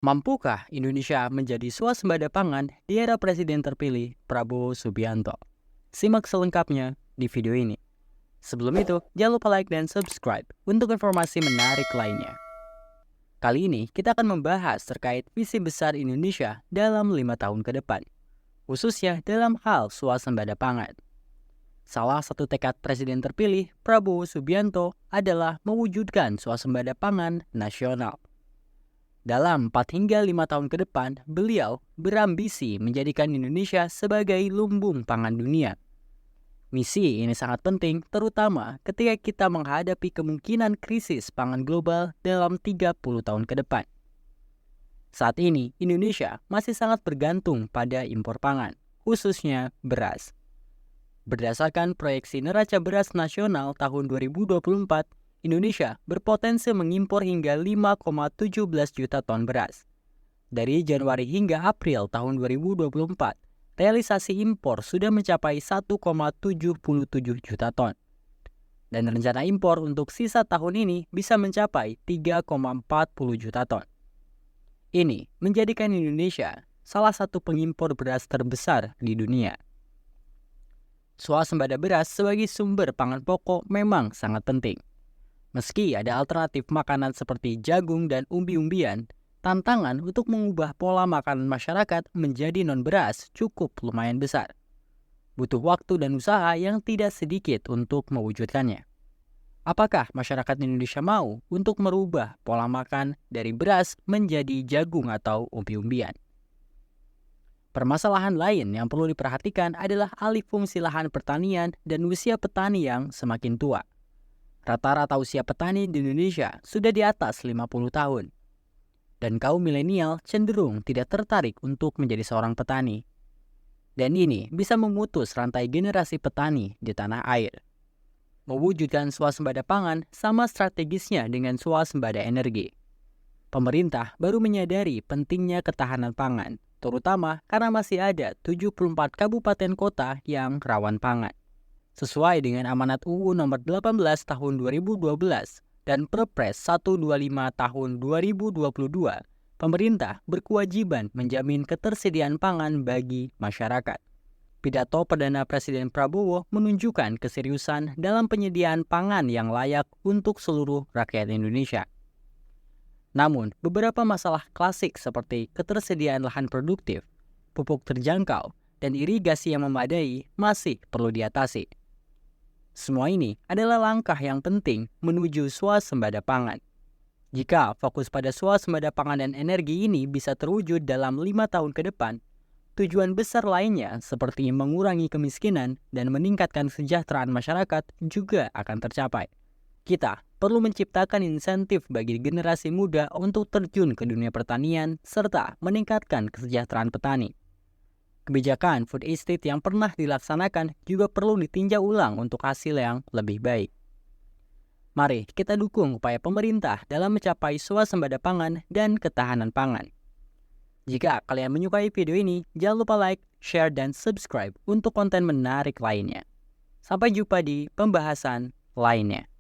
Mampukah Indonesia menjadi swasembada pangan di era Presiden terpilih Prabowo Subianto? Simak selengkapnya di video ini. Sebelum itu, jangan lupa like dan subscribe untuk informasi menarik lainnya. Kali ini, kita akan membahas terkait visi besar Indonesia dalam 5 tahun ke depan, khususnya dalam hal swasembada pangan. Salah satu tekad Presiden terpilih Prabowo Subianto adalah mewujudkan swasembada pangan nasional. Dalam 4 hingga 5 tahun ke depan, beliau berambisi menjadikan Indonesia sebagai lumbung pangan dunia. Misi ini sangat penting, terutama ketika kita menghadapi kemungkinan krisis pangan global dalam 30 tahun ke depan. Saat ini, Indonesia masih sangat bergantung pada impor pangan, khususnya beras. Berdasarkan proyeksi neraca beras nasional tahun 2024, Indonesia berpotensi mengimpor hingga 5,17 juta ton beras. Dari Januari hingga April tahun 2024, realisasi impor sudah mencapai 1,77 juta ton. Dan rencana impor untuk sisa tahun ini bisa mencapai 3,40 juta ton. Ini menjadikan Indonesia salah satu pengimpor beras terbesar di dunia. Swasembada beras sebagai sumber pangan pokok memang sangat penting. Meski ada alternatif makanan seperti jagung dan umbi-umbian, tantangan untuk mengubah pola makanan masyarakat menjadi non-beras cukup lumayan besar. Butuh waktu dan usaha yang tidak sedikit untuk mewujudkannya. Apakah masyarakat Indonesia mau untuk merubah pola makan dari beras menjadi jagung atau umbi-umbian? Permasalahan lain yang perlu diperhatikan adalah alih fungsi lahan pertanian dan usia petani yang semakin tua. Rata-rata usia petani di Indonesia sudah di atas 50 tahun. Dan kaum milenial cenderung tidak tertarik untuk menjadi seorang petani. Dan ini bisa memutus rantai generasi petani di tanah air. Mewujudkan swasembada pangan sama strategisnya dengan swasembada energi. Pemerintah baru menyadari pentingnya ketahanan pangan, terutama karena masih ada 74 kabupaten kota yang rawan pangan. Sesuai dengan amanat UU nomor 18 tahun 2012 dan Perpres 125 tahun 2022, pemerintah berkewajiban menjamin ketersediaan pangan bagi masyarakat. Pidato Perdana Presiden Prabowo menunjukkan keseriusan dalam penyediaan pangan yang layak untuk seluruh rakyat Indonesia. Namun, beberapa masalah klasik seperti ketersediaan lahan produktif, pupuk terjangkau, dan irigasi yang memadai masih perlu diatasi. Semua ini adalah langkah yang penting menuju swasembada pangan. Jika fokus pada swasembada pangan dan energi ini bisa terwujud dalam 5 tahun ke depan, tujuan besar lainnya seperti mengurangi kemiskinan dan meningkatkan kesejahteraan masyarakat juga akan tercapai. Kita perlu menciptakan insentif bagi generasi muda untuk terjun ke dunia pertanian serta meningkatkan kesejahteraan petani. Kebijakan food estate yang pernah dilaksanakan juga perlu ditinjau ulang untuk hasil yang lebih baik. Mari kita dukung upaya pemerintah dalam mencapai swasembada pangan dan ketahanan pangan. Jika kalian menyukai video ini, jangan lupa like, share, dan subscribe untuk konten menarik lainnya. Sampai jumpa di pembahasan lainnya.